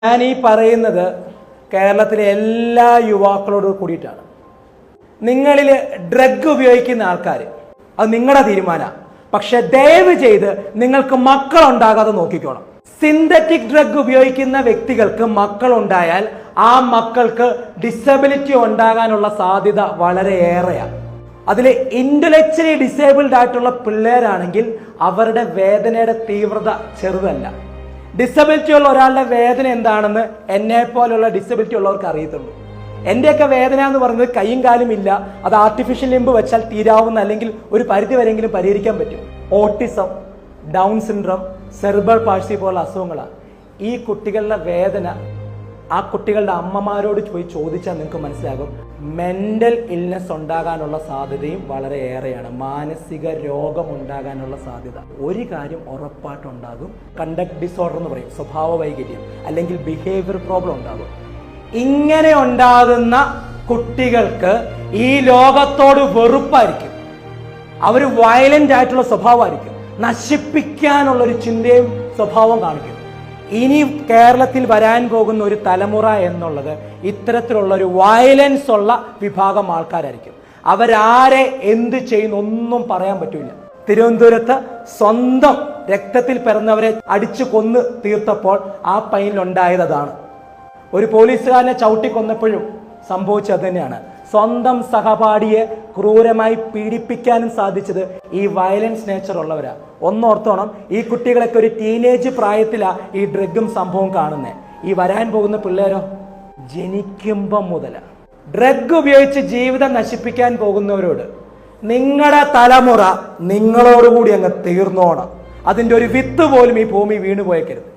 ഞാൻ ഈ പറയുന്നത് കേരളത്തിലെ എല്ലാ യുവാക്കളോട് കൂടിയിട്ടാണ്. നിങ്ങളിൽ ഡ്രഗ് ഉപയോഗിക്കുന്ന ആൾക്കാർ, അത് നിങ്ങളുടെ തീരുമാനമാണ്. പക്ഷെ ദയവ് ചെയ്ത് നിങ്ങൾക്ക് മക്കളുണ്ടാകാതെ നോക്കിക്കോണം. സിന്തറ്റിക് ഡ്രഗ് ഉപയോഗിക്കുന്ന വ്യക്തികൾക്ക് മക്കളുണ്ടായാൽ ആ മക്കൾക്ക് ഡിസബിലിറ്റി ഉണ്ടാകാനുള്ള സാധ്യത വളരെ ഏറെയാണ്. അതിൽ ഇന്റലക്ച്വലി ഡിസേബിൾഡ് ആയിട്ടുള്ള പിള്ളേരാണെങ്കിൽ അവരുടെ വേദനയുടെ തീവ്രത ചെറുതല്ല. ഡിസബിലിറ്റി ഉള്ള ഒരാളുടെ വേദന എന്താണെന്ന് എന്നെ പോലുള്ള ഡിസബിലിറ്റി ഉള്ളവർക്ക് അറിയത്തുള്ളൂ. എന്റെയൊക്കെ വേദന എന്ന് പറയുന്നത് കൈയും കാലും ഇല്ല, അത് ആർട്ടിഫിഷ്യൽ ലിംബ് വെച്ചാൽ തീരാവുന്ന അല്ലെങ്കിൽ ഒരു പരിധി വരെയെങ്കിലും പരിഹരിക്കാൻ പറ്റും. Autism, down syndrome, cerebral palsy പോലുള്ള അസുഖങ്ങളാണ്. ഈ കുട്ടികളുടെ വേദന ആ കുട്ടികളുടെ അമ്മമാരോട് പോയി ചോദിച്ചാൽ നിങ്ങൾക്ക് മനസ്സിലാകും. മെന്റൽ ഇൽനെസ് ഉണ്ടാകാനുള്ള സാധ്യതയും വളരെ ഏറെയാണ്. മാനസിക രോഗം ഉണ്ടാകാനുള്ള സാധ്യത ഒരു കാര്യം ഉറപ്പായിട്ടുണ്ടാകും. കണ്ടക്ട് ഡിസോർഡർ എന്ന് പറയും, സ്വഭാവ വൈകല്യം അല്ലെങ്കിൽ ബിഹേവിയർ പ്രോബ്ലം ഉണ്ടാകും. ഇങ്ങനെ ഉണ്ടാകുന്ന കുട്ടികൾക്ക് ഈ ലോകത്തോട് വെറുപ്പായിരിക്കും. അവർ വയലന്റ് ആയിട്ടുള്ള സ്വഭാവമായിരിക്കും. നശിപ്പിക്കാനുള്ളൊരു ചിന്തയും സ്വഭാവം കാണിക്കും. ഇനി കേരളത്തിൽ വരാൻ പോകുന്ന ഒരു തലമുറ എന്നുള്ളത് ഇത്തരത്തിലുള്ള ഒരു വയലൻസ് ഉള്ള വിഭാഗം ആൾക്കാരായിരിക്കും. അവരാരെ എന്ത് ചെയ്യുന്നു ഒന്നും പറയാൻ പറ്റില്ല. തിരുവനന്തപുരത്ത് സ്വന്തം രക്തത്തിൽ പിറന്നവരെ അടിച്ചു കൊന്ന് തീർത്തപ്പോൾ ആ പയ്യനുണ്ടായത് അതാണ്. ഒരു പോലീസുകാരനെ ചവിട്ടിക്കൊന്നപ്പോഴും സംഭവിച്ചത് തന്നെയാണ്. സ്വന്തം സഹപാഠിയെ ക്രൂരമായി പീഡിപ്പിക്കാനും സാധിച്ചത് ഈ വയലൻസ് നേച്ചർ ഉള്ളവരാ. ഒന്നോർത്തോണം, ഈ കുട്ടികളൊക്കെ ഒരു ടീനേജ് പ്രായത്തിലാ ഈ ഡ്രഗും സംഭവം കാണുന്നത്. ഈ വരാൻ പോകുന്ന പിള്ളേരോ ജനിക്കുമ്പം മുതല ഡ്രഗ് ഉപയോഗിച്ച് ജീവിതം നശിപ്പിക്കാൻ പോകുന്നവരോട് നിങ്ങളുടെ തലമുറ നിങ്ങളോടുകൂടി അങ്ങ് തീർന്നോണം. അതിൻ്റെ ഒരു വിത്ത് പോലും ഈ ഭൂമി വീണു പോയേക്കരുത്.